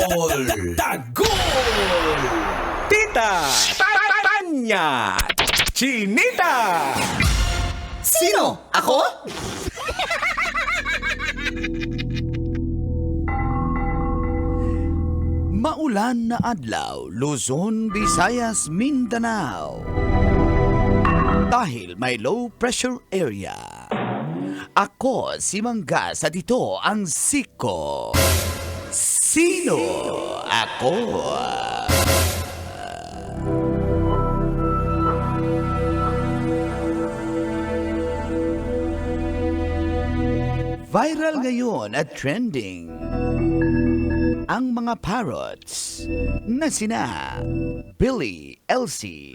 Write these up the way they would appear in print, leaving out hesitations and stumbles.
Tagol! Tagol! Tita! Tanya! Chinita! Sino? Ako? Maulan na adlaw, Luzon, Visayas, Mindanao. Dahil may low pressure area. Ako si Manggas at ito ang Siko. Sino ako? Viral ngayon at trending ang mga parrots na sina Billy, Elsie,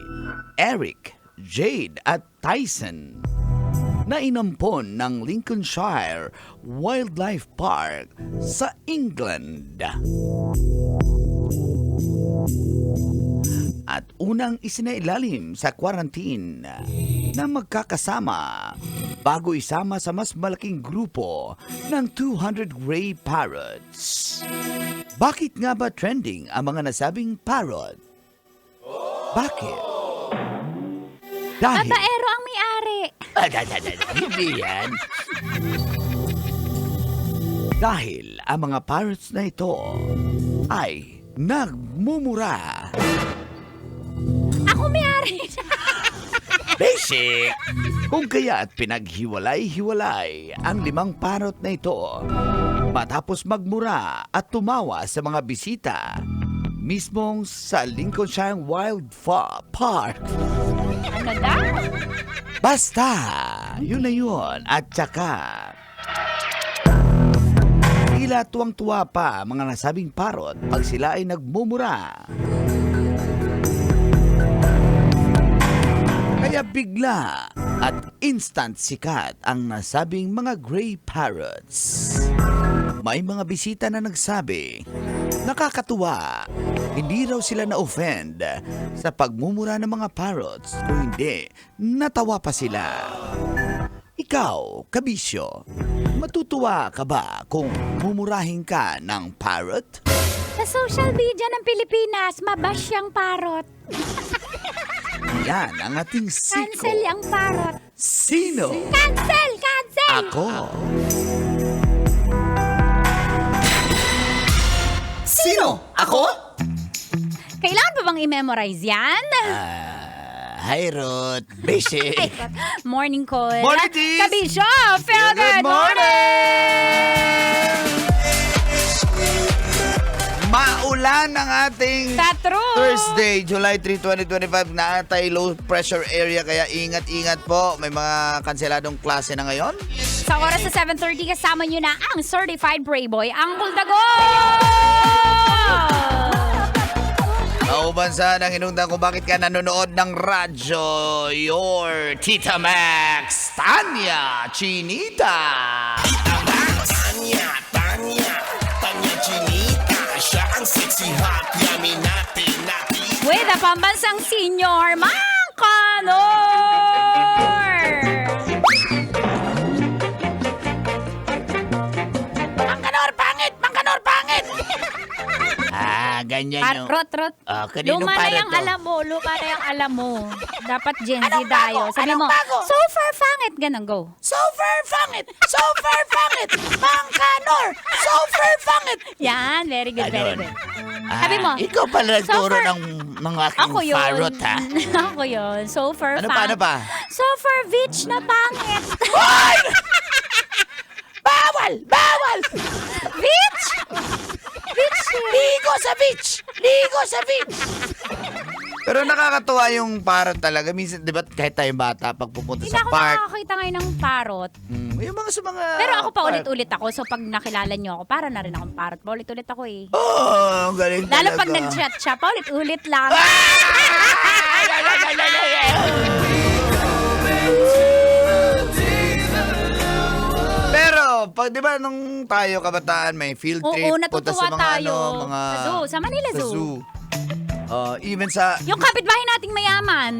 Eric, Jade at Tyson na inampon ng Lincolnshire Wildlife Park sa England. At unang isinailalim sa quarantine na magkakasama bago isama sa mas malaking grupo ng 200 gray parrots. Bakit nga ba trending ang mga nasabing parrot? Bakit? Dahil... Babaero ang may-ari. Hindi yan. Dahil ang mga parrots na ito ay nagmumura. Ako may-ari. Basic! Kung kaya't pinaghiwalay-hiwalay ang 5 parrot na ito matapos magmura at tumawa sa mga bisita mismong sa Lincolnshire Wildlife Park. Ano daw? Basta, yun na yun. At saka, tila tuwang-tuwa pa mga nasabing parrot pag sila ay nagmumura. Kaya bigla at instant sikat ang nasabing mga gray parrots. May mga bisita na nagsabi, nakakatuwa, hindi raw sila na-offend sa pagmumura ng mga parrots. Kung hindi, natawa pa sila. Ikaw, kabisyo, matutuwa ka ba kung mumurahin ka ng parrot? Sa social media ng Pilipinas, mabash yung parrot. Yan ang ating Siko. Cancel yung parrot. Sino? Cancel! Cancel! Ako. Sino? Ako? Kailangan pa bang i-memorize yan? Hi, Ruth. Basic. Ay, morning call. Morning, Tis. Kabisyo! Feel good morning! Maulan ang ating Sa truth. Thursday, July 3, 2025 na low pressure area kaya ingat-ingat po. May mga kanseladong klase na ngayon. Sa oras sa 7:30 kasama nyo na ang Certified Brave Boy, ang Buldago! Naubansa ng hinungdan kung bakit ka nanonood ng radyo. Your Tita Max, Tanya Chinita. Tanya Chinita. Siya ang sexy hot, yummy, natin. With a pambansang senior, Mang Kanor! Ganyan yung... Rot. Kanino Luma na para yung to? alam mo. Dapat Gen Z tayo. Sabi mo, super fangit. Ganun, go. Super fangit! Mang Kanor! Super fangit! Yan, very good, very Ganun. good. Sabi mo, Ikaw pala nagturo super- ng aking Ako yun. parrot, ha? Ako yun. Super Ano pa? Super bitch na pangit. Bawal! Bitch! Bitch! Ligo sa beach! Pero nakakatuwa yung parrot talaga. Minsan, di ba, kahit tayong bata, pag pupunta Hindi sa ako park, nakakakita ngayon ng parrot. yung mga sa mga... Pero ako pa park. ulit-ulit ako. So pag nakilala niyo ako, para na rin akong parrot. Pa ulit-ulit ako eh. Oh, galing Lalo talaga. pag nag-chat siya, pa ulit-ulit lang. Pero, pag di ba nung tayo kabataan, may field trip, Oo, punta natutuwa sa mga tayo. mga... Sa zoo, sa Manila sa Zoo. Even sa... Yung kapitbahay nating mayaman,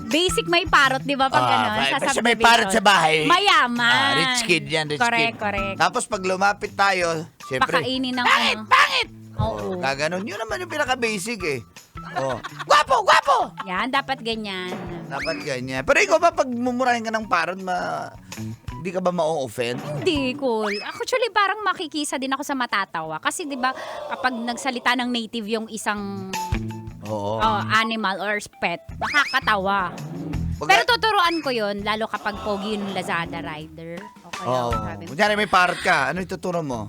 basic may parrot, di ba? Pag gano'n, sa basta subdivision. may parrot sa bahay. Mayaman. Rich kid yan, rich Correct, kid. correct. Tapos pag lumapit tayo, syempre, Pakainin ng pangit, ano. pangit, Oo. Gaganon. Yun naman yung pinaka-basic eh. Oh. Gwapo! Gwapo! Yan, dapat ganyan. Dapat ganyan. Pero ikaw ba, pag mumurahin ka ng parrot, hindi ka ba ma-offend? Hindi, cool. Actually, parang makikisa din ako sa matatawa. Kasi, di ba, kapag nagsalita ng native yung isang Oo. animal or pet, nakakatawa. Pero tuturuan ko yun, lalo kapag pogi yung Lazada rider. Okay, Oo. sabi mo. Kunyari may parrot ka, ano ituturo mo?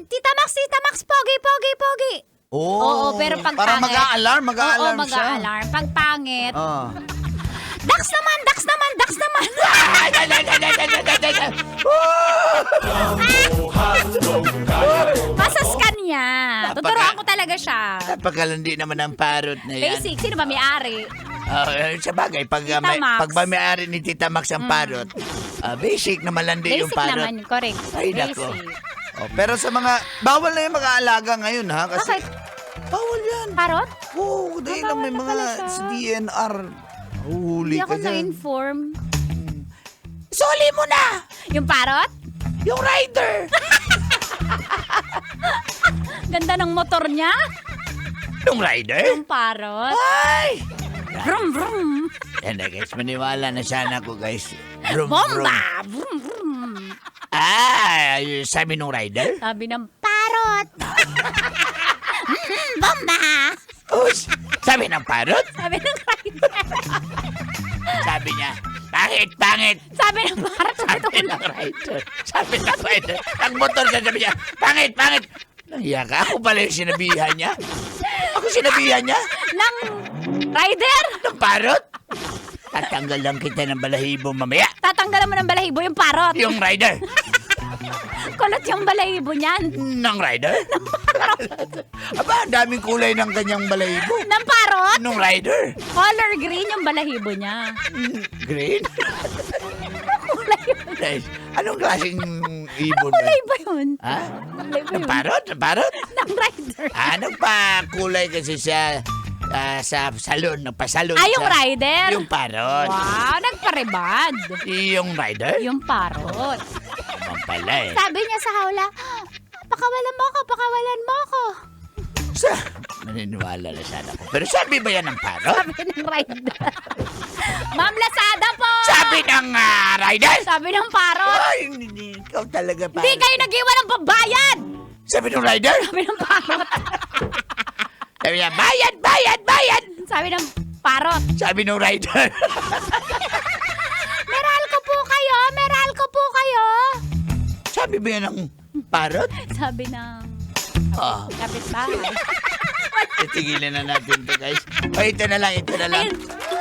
Tita Max, pogi, pogi, pogi. Oo, pero pag para pangit. mag-a-alarm Oo, siya. mag-a-alarm. Pag pangit, Oh. Dax naman. Masaskan niya. Tuturuan ko talaga siya. Napakalandi naman ang parrot na yan. Basic, sino ba may-ari? Sa bagay, pag, Tita Max. pag ba may-ari ni Tita Max ang parrot, basic naman lang din yung Basic parrot. naman, correct. Ay, Basic. nako. Oh, pero sa mga, bawal na yung mag-aalaga ngayon ha. Kasi, Bakit? bawal yan. Parot? Oo, dahil lang may bawal na mga pala siya. sa DNR. Huli Hindi ka ako dyan. na-inform. Soli mo na! Yung parot? Yung rider! Ganda ng motor niya. Yung rider? Yung parot. Ay! Vroom, vroom. Yan na guys, maniwala na sana ako guys. Brum, Bomba! Vroom, vroom. Yung sabi nung rider? Sabi ng parot. Bomba! Ush, sabi ng parrot? Sabi ng rider. Sabi niya, pangit! Sabi ng parot. Sabi ng rider. Sabi ng rider. Nagmotor siya, sabi niya, pangit! Nahiya ka? Ako pala yung sinabihan niya? Ako sinabihan niya? Ng rider? Ng parrot? Tatanggal lang kita ng balahibo mamaya. Tatanggalan mo ng balahibo yung parot. Yung rider. Kulot yung balahibo niyan. Ng rider? Aba, ang daming kulay ng kanyang balahibo. Ng parot? Nung rider. Color green yung balahibo niya. Green? Kulay yun. Nice. Anong klaseng ibon ba? Kulay ba yun? Ha? Kulay ba Ng yun? parrot? Ng parrot? Ng rider. Nagpakulay kasi siya sa salon. Nagpasalon Yung siya. rider? Yung parrot. Wow, nagparebad. Yung rider? Yung parot. Naman pala eh. Sabi niya sa hawla, pakawalan mo ako. Maniniwala na sana ako. Pero sabi ba yan ng parrot? Sabi ng rider. Ma'am Lazada po! Sabi ng rider? Sabi ng parot. Ay, hindi. Ikaw talaga parrot. Hindi kayo nag-iwan ng pambayad! Sabi ng rider? Sabi ng parot. Sabi niya, bayad! Sabi ng parot. Sabi ng rider. Meral ko po kayo. Sabi ba yan ng parrot? Sabi ng kapitbahay. Titigilan na natin to guys. O, ito na lang.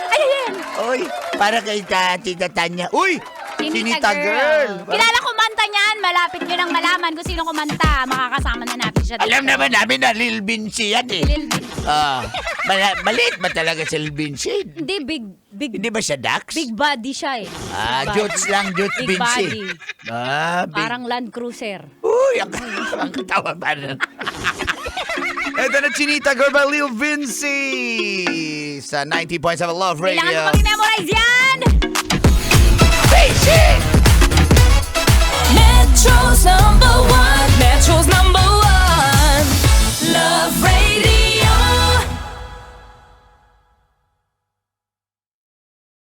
Ayun. Uy, para kay Tita Tanya. Uy, Chinita Girl. Kilala kumanta niyan. Malapit nyo nang malaman kung sino kumanta. Makakasama na natin siya dito. Alam naman namin na Lil Vinci yan eh. Lil Big. Maliit ba talaga si Lil Vinci? Hindi, big Hindi ba siya Dax? big body siya eh. Big body. Jutes lang, Jutes Big Vinci. body. Big. Parang Land Cruiser. Uy, ang katawa pa rin. Ito na Chinita Girl by Lil Vinci sa 90.7 Love Radio. Kailangan mo pang i-memorize yan!